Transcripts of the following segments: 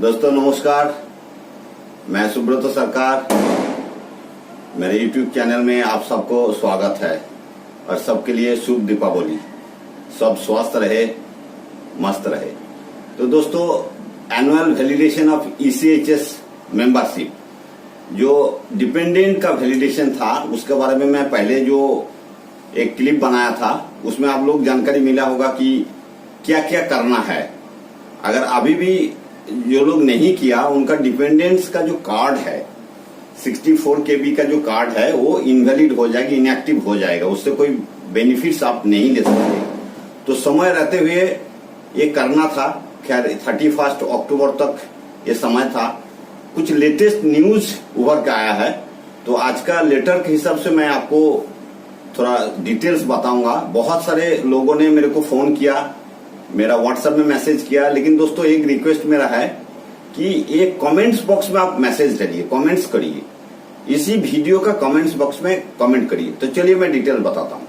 दोस्तों नमस्कार, मैं सुब्रत सरकार। मेरे YouTube चैनल में आप सबको स्वागत है और सबके लिए शुभ दीपावली। सब स्वस्थ रहे, मस्त रहे। तो दोस्तों, annual validation of ECHS membership, जो डिपेंडेंट का वैलिडेशन था, उसके बारे में मैं पहले जो एक क्लिप बनाया था उसमें आप लोग जानकारी मिला होगा कि क्या क्या करना है। अगर अभी भी जो लोग नहीं किया, उनका डिपेंडेंट्स का जो कार्ड है 64 KB का जो कार्ड है वो इनवैलिड हो जाएगा, इनएक्टिव हो जाएगा, उससे कोई बेनिफिट्स आप नहीं ले सकते। तो समय रहते हुए ये करना था। खैर 31 अक्टूबर तक ये समय था। कुछ लेटेस्ट न्यूज उभर के आया है, तो आज का लेटर के हिसाब से मैं आपको थोड़ा डिटेल्स बताऊंगा। बहुत सारे लोगों ने मेरे को फोन किया, मेरा व्हाट्सएप में मैसेज किया, लेकिन दोस्तों एक रिक्वेस्ट मेरा है कि एक कमेंट्स बॉक्स में आप मैसेज डालिए, कमेंट्स करिए, इसी वीडियो का कमेंट्स बॉक्स में कमेंट करिए। तो चलिए मैं डिटेल बताता हूं।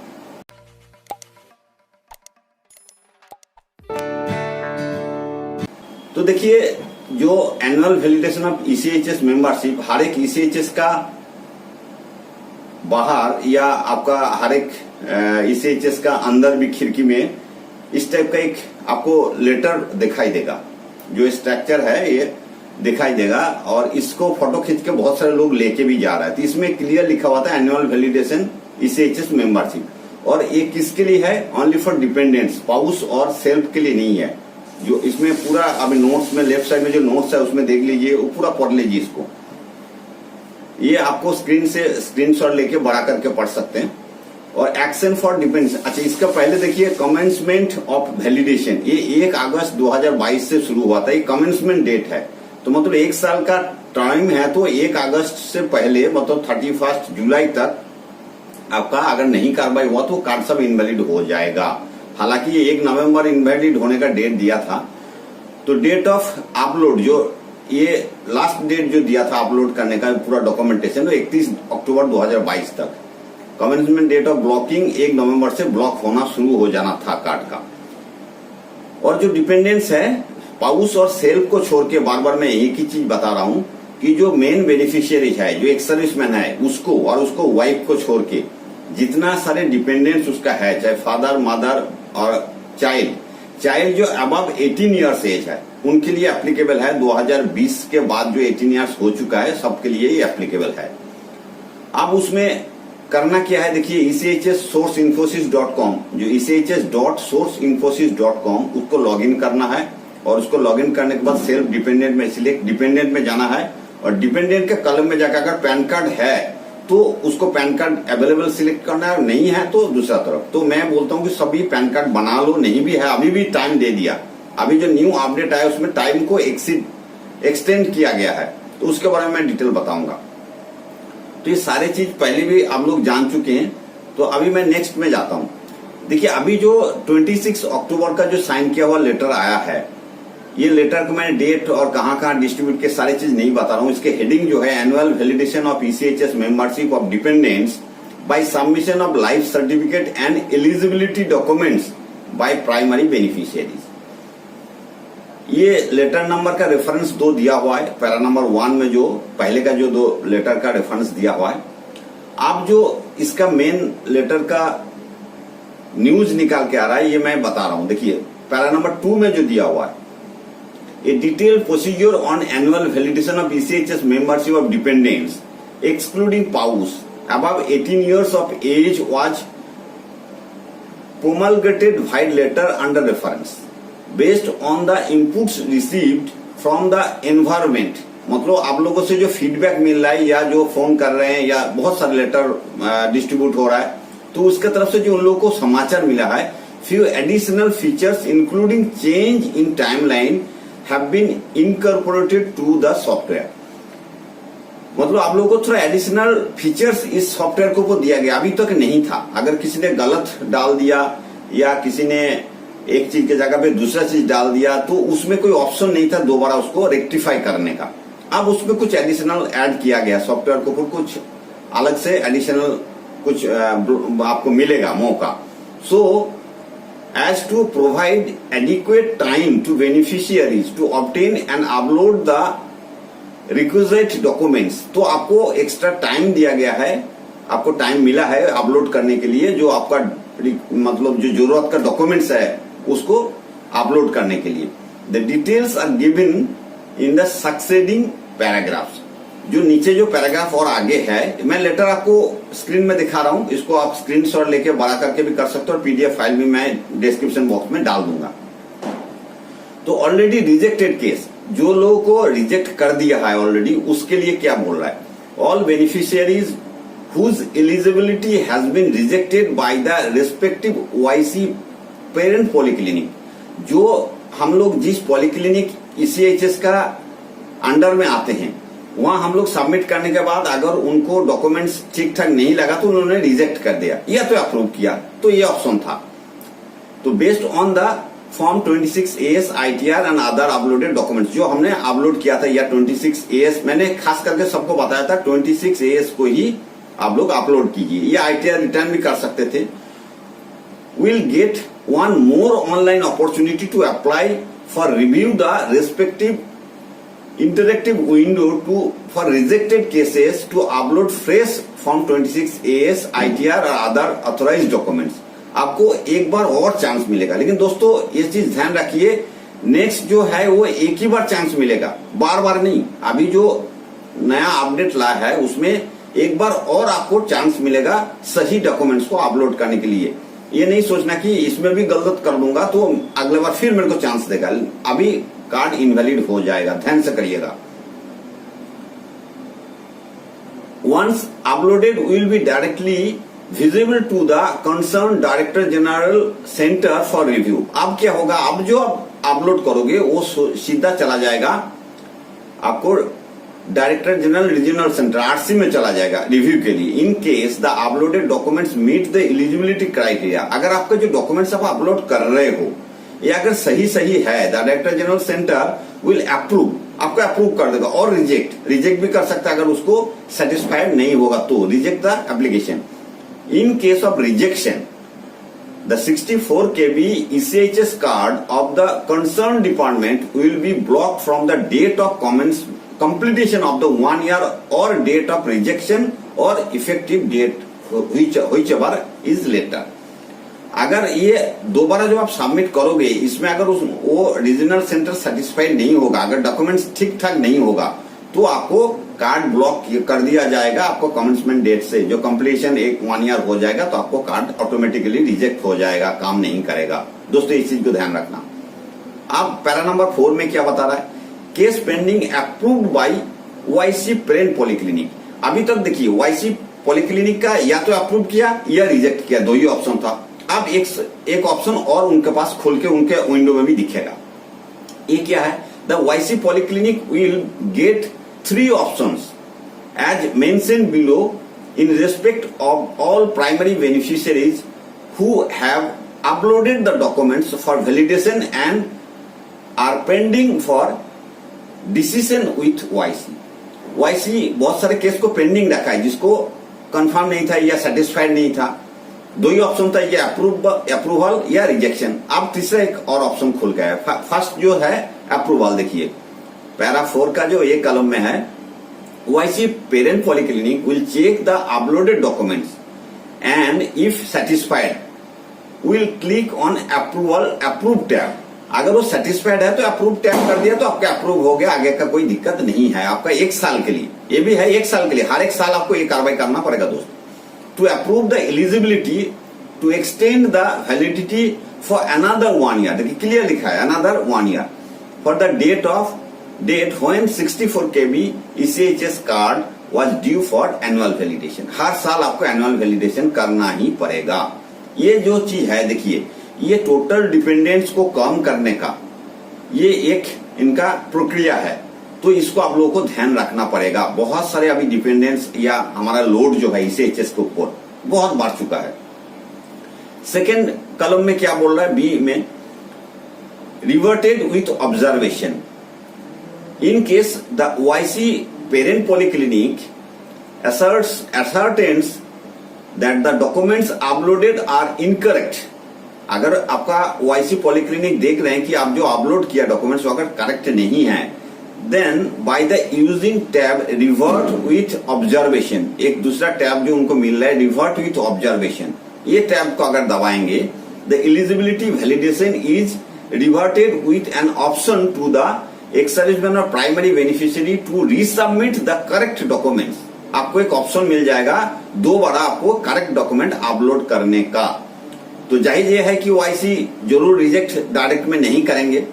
तो देखिए, जो annual validation of ECHS membership, हर एक ECHS का बाहर या आपका हर एक ECHS का अंदर भी खिड़की में इस टाइप का एक आपको लेटर दिखाई देगा। जो स्ट्रक्चर है ये दिखाई देगा, और इसको फोटो खींच के बहुत सारे लोग लेके भी जा रहे हैं। तो इसमें क्लियर लिखा हुआ था एनुअल वैलिडेशन ECHS मेंबरशिप, और ये किसके लिए है? ओनली फॉर डिपेंडेंट्स, स्पाउस और सेल्फ के लिए नहीं है। जो इसमें पूरा अभी नोट्स में लेफ्ट साइड में जो नोट्स है उसमें देख लीजिए, वो पूरा पढ़ लीजिए इसको। ये आपको स्क्रीनशॉट लेके बड़ा करके पढ़ सकते हैं। और एक्शन फॉर डिपेंडेंस, अच्छा इसका पहले देखिए कमेंसमेंट ऑफ वैलिडेशन, ये 1 अगस्त 2022 से शुरू हुआ था। ये कमेंसमेंट डेट है, तो मतलब 1 साल का टाइम है। तो 1 अगस्त से पहले मतलब 31 जुलाई तक आपका अगर नहीं कार्रवाई हुआ तो कार्ड सब इनवैलिड हो जाएगा। हालांकि ये 1 नवंबर इनवैलिड होने का डेट दिया था। तो डेट ऑफ अपलोड, जो ये लास्ट डेट जो दिया था अपलोड करने का पूरा डॉक्यूमेंटेशन, तो 31 अक्टूबर 2022 तक। कमेंसमेंट डेट ऑफ ब्लॉकिंग 1 नवंबर से ब्लॉक होना शुरू हो जाना था कार्ड का। और जो डिपेंडेंस है, स्पाउस और सेल्फ को छोड़ के, बार बार मैं एक ही चीज बता रहा हूं कि जो मेन बेनिफिशियरी है, जो एक सर्विसमैन है, उसको और उसको वाइफ को छोड़ के जितना सारे डिपेंडेंट्स उसका है, चाहे फादर, मदर और चाइल्ड जो अबव 18 ईयर्स एज है, उनके लिए एप्लीकेबल है। 2020 के बाद जो 18 ईयर्स हो चुका है सबके लिए ये एप्लीकेबल है। अब उसमें करना क्या है, देखिए ECHSsourceinfosys.com, जो ECHS.sourceinfosys.com, उसको लॉगिन करना है। और उसको लॉगिन करने के बाद सेल्फ डिपेंडेंट में सिलेक्ट डिपेंडेंट में जाना है, और डिपेंडेंट के कॉलम में जाकर अगर पैन कार्ड है तो उसको पैन कार्ड अवेलेबल सिलेक्ट करना है, और नहीं है तो दूसरा तरफ। तो मैं बोलता हूं कि सभी पैन कार्ड बना लो, नहीं भी है अभी भी टाइम दे दिया। अभी जो न्यू अपडेट आया उसमें टाइम को एक्सटेंड किया गया है, तो उसके बारे में मैं डिटेल बताऊंगा। तो ये सारे चीज पहले भी आप लोग जान चुके हैं। तो अभी मैं नेक्स्ट में जाता हूं। देखिए, अभी जो 26 अक्टूबर का जो साइन किया हुआ लेटर आया है, ये लेटर को मैं डेट और कहां डिस्ट्रीब्यूट के सारे चीज नहीं बता रहा हूं। इसके हेडिंग जो है, annual validation of ECHS membership of dependents by submission of life certificate and eligibility documents by primary beneficiaries. ये लेटर नंबर का रेफरेंस 2 दिया हुआ है। पैरा नंबर 1 में जो पहले का जो 2 लेटर का रेफरेंस दिया हुआ है। आप जो इसका मेन लेटर का न्यूज निकाल के आ रहा है, ये मैं बता रहा हूं। देखिए, पैरा नंबर 2 में जो दिया हुआ है, A detailed procedure on annual validation of ECHS membership of dependents, excluding spouse above 18 years of age, was promulgated by letter under reference based on the inputs received from the environment। मतलब आप लोगों से जो feedback मिल रहा है, या जो phone कर रहे हैं, या बहुत सारे लेटर डिस्ट्रीब्यूट हो रहा है, तो उसके तरफ से जो उन लोगों को समाचार मिला है, few additional features including change in timeline have been incorporated to the software। मतलब आप लोगों को थोड़ा एडिशनल फीचर्स इस सॉफ्टवेयर को दिया गया, अभी तक नहीं था। अगर किसी ने गलत डाल दिया या किसी ने एक चीज के जगह पे दूसरा चीज डाल दिया, तो उसमें कोई ऑप्शन नहीं था दोबारा उसको रेक्टिफाई करने का। अब उसमें कुछ एडिशनल ऐड किया गया, सॉफ्टवेयर को कुछ अलग से एडिशनल कुछ आपको मिलेगा मौका। सो as to provide adequate time to beneficiaries to obtain and upload the requisite documents। तो आपको एक्स्ट्रा टाइम दिया गया है, आपको टाइम मिला है अपलोड करने के लिए, जो आपका मतलब जो जरूरत का डॉक्यूमेंट्स है उसको अपलोड करने के लिए। The details are given in the succeeding paragraphs. जो नीचे जो पैराग्राफ और आगे है, मैं लेटर आपको स्क्रीन में दिखा रहा हूं, इसको आप स्क्रीनशॉट लेके बड़ा करके भी कर सकते हो और पीडीएफ फाइल भी मैं डिस्क्रिप्शन बॉक्स में डाल दूंगा। तो ऑलरेडी रिजेक्टेड केस, जो लोगों को रिजेक्ट कर दिया है ऑलरेडी, उसके लिए क्या बोल रहा है? All beneficiaries whose eligibility has been rejected by the respective OIC parent polyclinic। जो हम लोग जिस पॉलीक्लिनिक ECHS का अंडर में आते हैं, वहां हम लोग सबमिट करने के बाद अगर उनको डॉक्यूमेंट्स ठीक ठाक नहीं लगा तो उन्होंने रिजेक्ट कर दिया या तो अप्रूव किया, तो ये ऑप्शन था। तो based on the form 26AS ITR and other uploaded documents, जो हमने अपलोड किया था, या 26AS मैंने खास करके सबको बताया था, 26AS को ही आप लोग अपलोड कीजिए, या ITR रिटर्न भी कर सकते थे। Will get one more online opportunity to apply for review the respective interactive window to for rejected cases to upload fresh form 26AS ITR और other authorized documents। आपको एक बार और चांस मिलेगा, लेकिन दोस्तों ये चीज ध्यान रखिए, नेक्स्ट जो है वो एक ही बार चांस मिलेगा, बार बार नहीं। अभी जो नया अपडेट लाया है उसमें एक बार और आपको चांस मिलेगा सही डॉक्यूमेंट्स को अपलोड करने के लिए। ये नहीं सोचना कि इसमें भी गलत कर दूंगा तो अगले बार फिर मेरे को चांस देगा, अभी कार्ड इनवैलिड हो जाएगा, ध्यान से करिएगा। Once uploaded will be directly visible to the concern director general centre for review. अब क्या होगा, अब जो आप अपलोड करोगे वो सीधा चला जाएगा आपको director general regional centre RC में चला जाएगा रिव्यू के लिए। In case the uploaded documents meet the eligibility criteria. अगर आपका जो डॉक्यूमेंट्स आप अपलोड कर रहे हो ये अगर सही है, the director general centre will approve, आपको अप्रूव कर देगा, और रिजेक्ट भी कर सकता है अगर उसको सेटिस्फाइड नहीं होगा तो reject the application. In case of rejection the 64 KB ECHS card of the concerned department will be blocked from the date of completion of the 1 year or date of rejection or effective date whichever is later। अगर ये दोबारा जो आप submit करोगे इसमें अगर वो regional centre satisfied नहीं होगा, अगर डॉक्यूमेंट्स ठीक ठाक नहीं होगा, तो आपको कार्ड ब्लॉक कर दिया जाएगा। आपको कमेंसमेंट डेट से जो कंप्लीशन 1 ईयर हो जाएगा तो आपको कार्ड ऑटोमेटिकली रिजेक्ट हो जाएगा, काम नहीं करेगा। दोस्तों इस चीज को ध्यान रखना। अब पैरा नंबर 4 में क्या बता रहा है? Case pending approved by OIC parent polyclinic. अभी तक देखिए OIC पॉलीक्लिनिक का या तो अप्रूव किया या रिजेक्ट किया, दो ही ऑप्शन था। अब एक ऑप्शन और उनके पास खोल के उनके विंडो में भी दिखेगा। ये क्या है? The OIC polyclinic will get 3 options as mentioned below in respect of all primary beneficiaries who have uploaded the documents for validation and are pending for decision with OIC। OIC बहुत सारे case को pending रखा है, जिसको confirm नहीं था या satisfied नहीं था। दो ही ऑप्शन था, ये अप्रूवल या रिजेक्शन। अब तीसरा एक और ऑप्शन खुल गया है। फर्स्ट जो है अप्रूवल, देखिए पैरा 4 का जो एक कॉलम में है, OIC parent polyclinic will check the uploaded documents and if satisfied will click on approve tab। अगर वो सेटिस्फाइड है तो अप्रूव टैब कर दिया तो आपका अप्रूव हो गया, आगे का कोई दिक्कत नहीं है। आपका 1 साल के लिए, ये भी है 1 साल के लिए, हर 1 साल आपको ये कार्रवाई करना पड़ेगा दोस्तों। To approve the eligibility to extend the validity for another 1 year, देखिए क्लियर लिखा है another 1 year for the date when 64 KB ECHS card was due for annual validation। हर साल आपको एनुअल वैलिडेशन करना ही पड़ेगा। ये जो चीज है देखिए, ये टोटल डिपेंडेंस को कम करने का ये एक इनका प्रक्रिया है, तो इसको आप लोगों को ध्यान रखना पड़ेगा। बहुत सारे अभी डिपेंडेंस या हमारा लोड जो है ECHS के ऊपर बहुत बढ़ चुका है। सेकेंड कॉलम में क्या बोल रहा है? बी में reverted with observation. In case the OIC parent polyclinic ascertains that the documents uploaded are incorrect अगर आपका ओआईसी पॉलीक्लिनिक देख रहे हैं कि आप जो अपलोड किया डॉक्यूमेंट्स अगर करेक्ट नहीं है, then by the using tab revert with observation, एक दूसरा टैब जो उनको मिल रहा है रिवर्ट विथ ऑब्जर्वेशन, ये टैब को अगर दबाएंगे the eligibility validation is reverted with an option to the ex-serviceman और primary beneficiary to resubmit the correct documents. आपको एक ऑप्शन मिल जाएगा दोबारा आपको करेक्ट डॉक्यूमेंट अपलोड करने का। तो जाहिर ये है कि ओआईसी जरूर रिजेक्ट डायरेक्ट में नहीं करेंगे,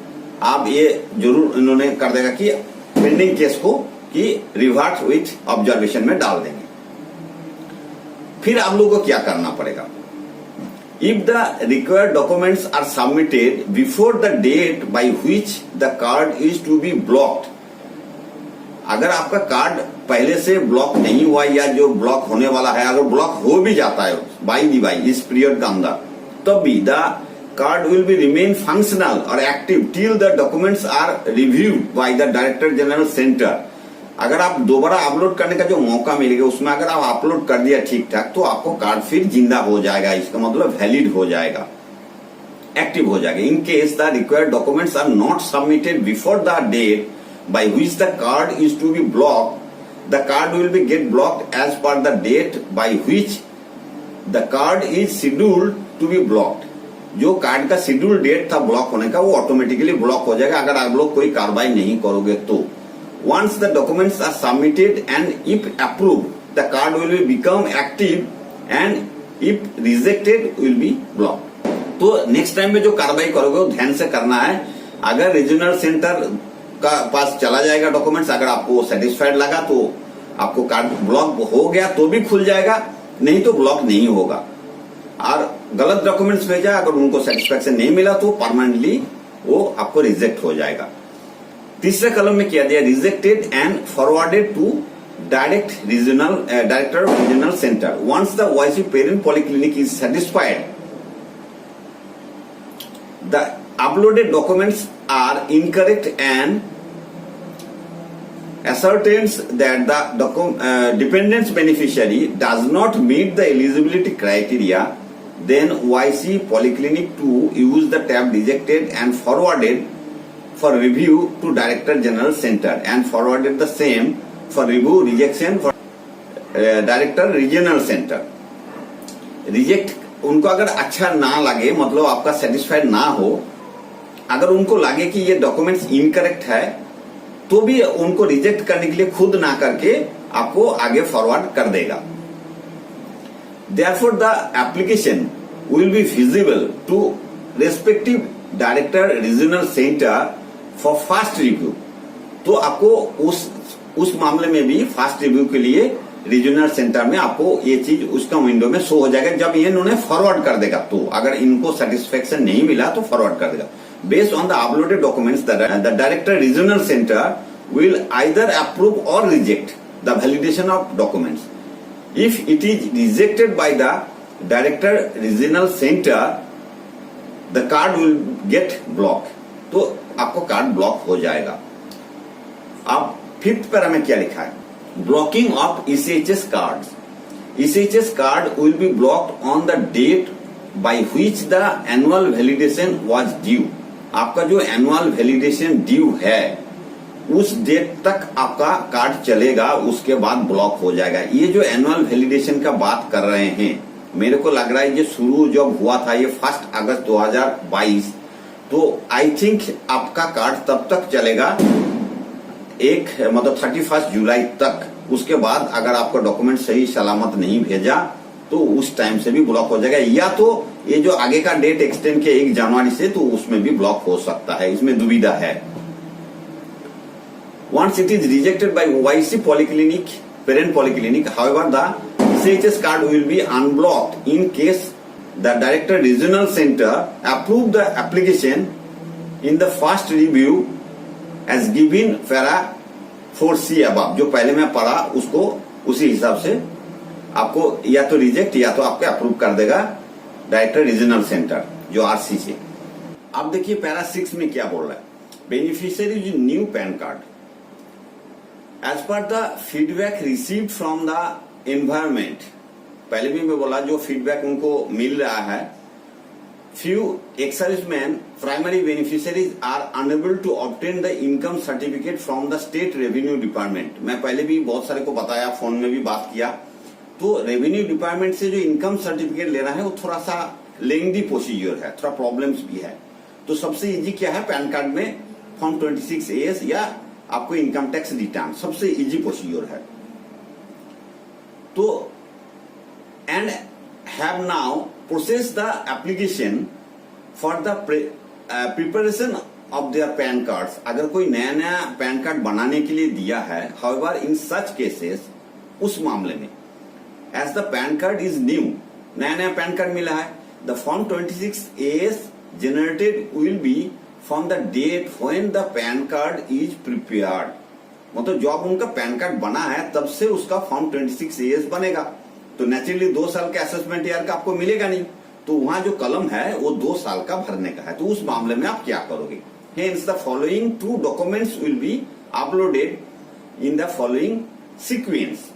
आप ये जरूर इन्होंने कर देगा कि पेंडिंग केस को कि रिवर्ट विथ ऑब्जर्वेशन में डाल देंगे। फिर आप लोगों को क्या करना पड़ेगा, if the required documents are submitted before the date by which the card is to be blocked, अगर आपका कार्ड पहले से ब्लॉक नहीं हुआ या जो ब्लॉक होने वाला है अगर ब्लॉक हो भी जाता है बाई इस पीरियड का अंदर, तब भी the card will be remain functional और active till the documents are reviewed by the director general centre. अगर आप दोबारा अपलोड करने का जो मौका मिलेगा उसमें अगर आप अपलोड कर दिया ठीक ठाक तो आपको कार्ड फिर जिंदा हो जाएगा, इसका मतलब वैलिड हो जाएगा, एक्टिव हो जाएगा। In case the required documents are not submitted before the date by which the card is to be blocked, the card will be get blocked as per the date by which the card is scheduled to be blocked। जो card का schedule date था block होने का वो automatically block हो जाएगा अगर आप लोग कोई कार्रवाई नहीं करोगे तो। once the documents are submitted and if approved, the card will be become active and if rejected will be blocked। तो नेक्स्ट टाइम में जो कार्रवाई करोगे वो ध्यान से करना है। अगर रीजनल सेंटर का पास चला जाएगा डॉक्यूमेंट्स, अगर आपको सेटिस्फाइड लगा तो आपको कार्ड ब्लॉक हो गया तो भी खुल जाएगा, नहीं तो ब्लॉक नहीं होगा। और गलत डॉक्यूमेंट्स भेजा अगर उनको सेटिस्फैक्शन नहीं मिला तो परमानेंटली वो आपको रिजेक्ट हो जाएगा। तीसरे कॉलम में किया दिया rejected and forwarded to director regional centre once the OIC parent polyclinic is satisfied the uploaded documents are incorrect and ascertains that the dependent beneficiary does not meet the eligibility criteria, then OIC Polyclinic to use the tab rejected and forwarded for review to Director General Center and forwarded the same for review rejection for Director Regional Center। Reject उनको अगर अच्छा ना लगे, मतलब आपका satisfied ना हो, अगर उनको लगे कि ये डॉक्यूमेंट्स इनकरेक्ट है तो भी उनको रिजेक्ट करने के लिए खुद ना करके आपको आगे फॉरवर्ड कर देगा। Therefore the application will be visible to respective director regional center for fast review। तो आपको उस मामले में भी फास्ट रिव्यू के लिए रीजनल सेंटर में आपको ये चीज उसका विंडो में शो हो जाएगा जब ये इन्होंने फॉरवर्ड कर देगा। तो अगर इनको सेटिस्फेक्शन नहीं मिला तो फॉरवर्ड कर देगा। Based on the uploaded documents, the Director Regional Center will either approve or reject the validation of documents। If it is rejected by the Director Regional Center, the card will get blocked। तो आपको card block हो जाएगा। अब fifth para में क्या लिखा है, blocking of ECHS cards. ECHS card will be blocked on the date by which the annual validation was due. आपका जो एनुअल वैलिडेशन ड्यू है उस डेट तक आपका कार्ड चलेगा, उसके बाद ब्लॉक हो जाएगा। ये जो एनुअल वैलिडेशन का बात कर रहे हैं, मेरे को लग रहा है ये शुरू जब हुआ था ये 1 अगस्त 2022, तो आई थिंक आपका कार्ड तब तक चलेगा मतलब 31 जुलाई तक। उसके बाद अगर आपका डॉक्यूमेंट सही सलामत नहीं भेजा तो उस टाइम से भी ब्लॉक हो जाएगा, या तो ये जो आगे का डेट एक्सटेंड के 1 जनवरी से तो उसमें भी ब्लॉक हो सकता है, इसमें दुविधा है। Once it is rejected by OIC Polyclinic, parent polyclinic, however the ECHS card will be unblocked in case the Director Regional Center approve the application in the first review as given para 4C above। जो पहले मैं पढ़ा उसको उसी हिसाब से आपको या तो रिजेक्ट या तो आपके अप्रूव कर देगा डायरेक्टर रीजनल सेंटर जो आरसी से। अब देखिए पैरा 6 में क्या बोल रहा है, beneficiary new PAN card as per the feedback received from the environment. पहले भी मैं बोला जो फीडबैक उनको मिल रहा है few ex-servicemen primary beneficiaries are unable to obtain the income certificate from the state revenue department। मैं पहले भी बहुत सारे को बताया, फोन में भी बात किया। तो रेवेन्यू डिपार्टमेंट से जो इनकम सर्टिफिकेट लेना है वो थोड़ा सा लेंदी प्रोसीजर है, थोड़ा प्रॉब्लम्स भी है। तो सबसे इजी क्या है, पैन कार्ड में फॉर्म 26A या आपको इनकम टैक्स रिटर्न सबसे इजी प्रोसीजर है। तो and have now process the application for the preparation of their pan cards. अगर कोई नया नया पैन कार्ड बनाने के लिए दिया है, हाउएवर इन सच केसेस, उस मामले में as the PAN card is new, नया नया पैन कार्ड मिला है, the form 26A generated will be from the date when the PAN card is prepared। मतलब जब उनका पैन कार्ड बना है तब से उसका फॉर्म 26A बनेगा। तो नेचुरली 2 साल का असेसमेंट ईयर का आपको मिलेगा नहीं, तो वहां जो कलम है वो 2 साल का भरने का है। तो उस मामले में आप क्या करोगे? Hence the following 2 documents will be uploaded in the following sequence।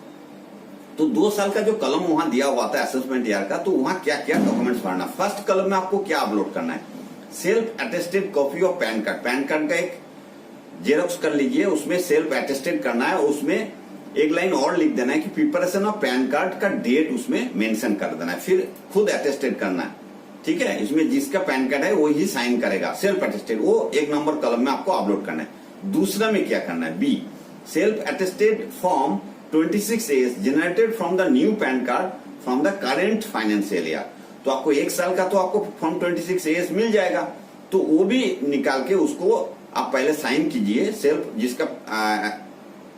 तो 2 साल का जो कलम वहां दिया हुआ था असेसमेंट ईयर का, तो वहां क्या क्या डॉक्यूमेंट्स भरना। फर्स्ट कलम में आपको क्या अपलोड करना है? Self attested copy of pan card. Pan card का एक जेरोक्स कर लीजिए, उसमें सेल्फ अटेस्टेड करना है, उसमें एक लाइन और लिख देना है कि प्रिपरेशन ऑफ पैन कार्ड का डेट उसमें मेंशन कर देना है, फिर खुद अटेस्टेड करना है। ठीक है, इसमें जिसका पैन कार्ड है वो ही साइन करेगा, सेल्फ अटेस्टेड, वो 1 नंबर कलम में आपको अपलोड करना है। दूसरा में क्या करना है? B, self attested form 26A generated from the new PAN card from the current financial year. तो आपको 1 साल का तो आपको फॉर्म 26A मिल जाएगा, तो वो भी निकाल के उसको आप पहले साइन कीजिए। सेल्फ जिसका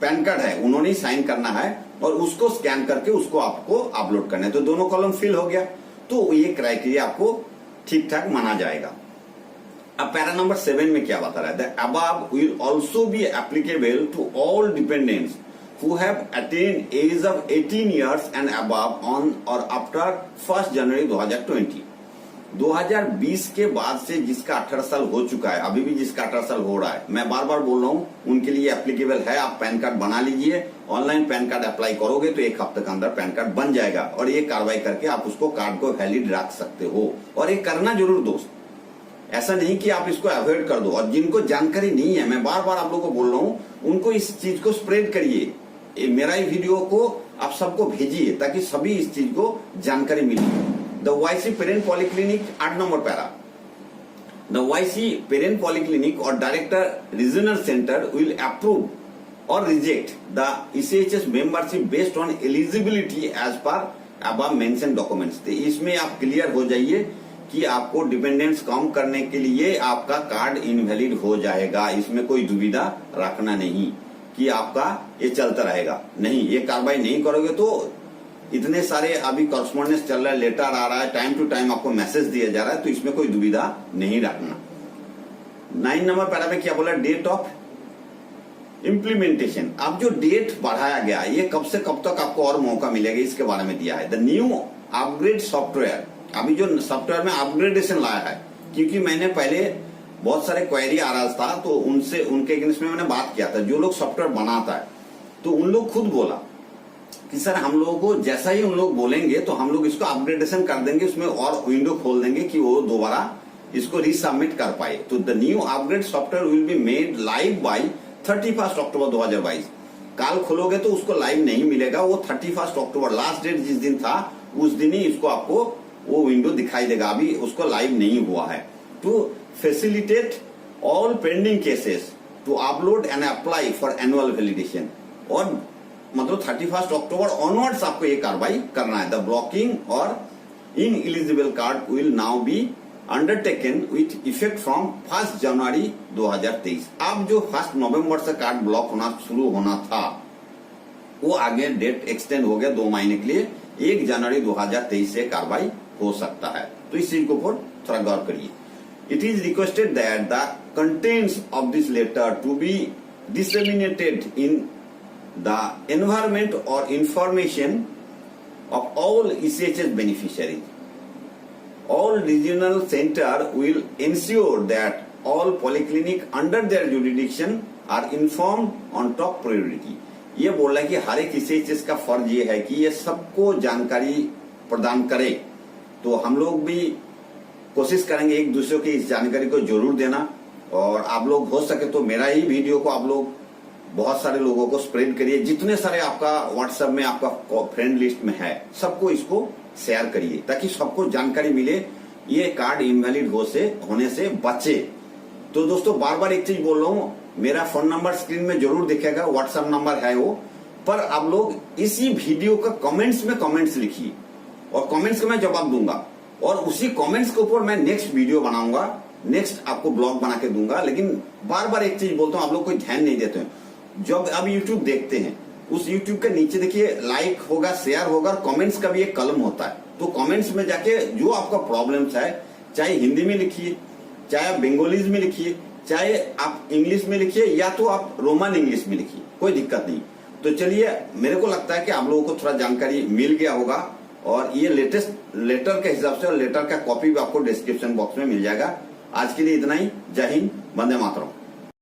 पैन कार्ड है उन्होंने ही साइन करना है और उसको स्कैन करके उसको आपको अपलोड करना है। तो दोनों कॉलम फिल हो गया, तो ये क्राइटेरिया आपको ठीक ठाक माना जाएगा। अब पैरा नंबर 7 में क्या बता रहा है? The above will also be applicable to all dependents who have attained age of 18 years and above on or after 1 जनवरी 2020। 2020 के बाद से जिसका 18 साल हो चुका है, अभी भी जिसका 18 साल हो रहा है, मैं बार बार बोल रहा हूं, उनके लिए एप्लीकेबल है। आप पैन कार्ड बना लीजिए, ऑनलाइन पैन कार्ड अप्लाई करोगे तो 1 हफ्ते के अंदर पैन कार्ड बन जाएगा और ये कार्रवाई करके आप उसको कार्ड को वैलिड रख सकते हो। और ये करना जरूर दोस्त, ऐसा नहीं कि आप इसको अवॉइड कर दो। और जिनको जानकारी नहीं है, मैं बार बार आप लोगों को बोल रहा हूं, उनको इस चीज को स्प्रेड करिए। मेरा ही वीडियो को आप सबको भेजिए ताकि सभी इस चीज को जानकारी मिले। The YC parent polyclinic 8 number para, the YC parent polyclinic और director regional centre will approve और reject the ECHS membership based on eligibility as per above mention documents. तो इसमें आप क्लियर हो जाइए कि आपको डिपेंडेंट्स कम करने के लिए आपका कार्ड इनवैलिड हो जाएगा। इसमें कोई दुविधा रखना नहीं कि आपका ये चलता रहेगा। नहीं, ये कार्रवाई नहीं करोगे तो इतने सारे अभी कॉरेस्पॉन्डेंस चल रहा है, लेटर आ रहा है, टाइम टू टाइम आपको मैसेज दिया जा रहा है, तो इसमें कोई दुविधा नहीं रखना। 9 नंबर पैरा में क्या बोला? Date of implementation. अब जो डेट बढ़ाया गया, ये कब से कब तक आपको और मौका मिलेगा, इसके बारे में दिया है। द न्यू अपग्रेड सॉफ्टवेयर, अभी जो सॉफ्टवेयर में अपग्रेडेशन लाया है, क्योंकि मैंने पहले बहुत सारे क्वेरी आ रहा था, तो उनसे उनके अगेंस्ट में मैंने बात किया था। जो लोग सॉफ्टवेयर बनाता है, तो उन लोग खुद बोला कि सर हम लोगों को जैसा ही उन लोग बोलेंगे तो हम लोग इसको अपग्रेडेशन कर देंगे, उसमें और विंडो खोल देंगे कि वो दोबारा इसको रीसबमिट कर पाए। तो the new upgrade software will be made live by 31 अक्टूबर 2022। काल खोलोगे तो उसको लाइव नहीं मिलेगा, वो 31 अक्टूबर लास्ट डेट जिस दिन था उस दिन ही इसको आपको वो विंडो दिखाई देगा। अभी उसको लाइव नहीं हुआ है। To facilitate all pending cases to upload and apply for annual validation। और मतलब 31 अक्टूबर ऑनवर्ड्स आपको ये कार्रवाई करना है। द ब्लॉकिंग और in eligible card will now be undertaken with effect from 1 जनवरी 2023। अब जो 1 नवंबर से कार्ड ब्लॉक होना शुरू होना था, वो आगे डेट एक्सटेंड हो गया 2 महीने के लिए। 1 जनवरी 2023 से कार्रवाई हो सकता है। तो इस चीज को थोड़ा गौर करिए। It is requested that the contents of this letter to be disseminated in the environment or information of all ECHS beneficiaries. All regional center will ensure that all polyclinic under their jurisdiction are informed on top priority। ये बोल रहा है कि हर एक ECHS का फर्ज ये है कि ये सबको जानकारी प्रदान करे। तो हम लोग भी कोशिश करेंगे एक दूसरे की इस जानकारी को जरूर देना। और आप लोग हो सके तो मेरा ही वीडियो को आप लोग बहुत सारे लोगों को स्प्रेड करिए। जितने सारे आपका व्हाट्सएप में आपका फ्रेंड लिस्ट में है सबको इसको शेयर करिए ताकि सबको जानकारी मिले, ये कार्ड इनवैलिड होने से बचे। तो दोस्तों बार बार एक चीज बोल रहा हूं, मेरा फोन नंबर स्क्रीन में जरूर दिखेगा, व्हाट्सएप नंबर है वो, पर आप लोग इसी वीडियो का कमेंट्स में कमेंट्स लिखिए और कमेंट्स का मैं जवाब दूंगा और उसी कमेंट्स के ऊपर मैं नेक्स्ट वीडियो बनाऊंगा, नेक्स्ट आपको ब्लॉग बना के दूंगा। लेकिन बार बार एक चीज बोलता हूं, आप लोग कोई ध्यान नहीं देते हैं। जब आप यूट्यूब देखते हैं उस यूट्यूब के नीचे देखिए लाइक होगा, शेयर होगा और कमेंट्स का भी एक कलम होता है। तो कमेंट्स में जाके जो आपका प्रॉब्लम्स है, चाहे हिंदी में लिखिए, चाहे आप बंगालीज में लिखिए, चाहे आप इंग्लिश में लिखिए या तो आप रोमन इंग्लिश में लिखिए, कोई दिक्कत नहीं। तो चलिए, मेरे को लगता है कि आप लोगों को थोड़ा जानकारी मिल गया होगा और ये लेटेस्ट लेटर के हिसाब से, और लेटर का कॉपी भी आपको डिस्क्रिप्शन बॉक्स में मिल जाएगा। आज के लिए इतना ही। जय हिंद, वंदे मातरम।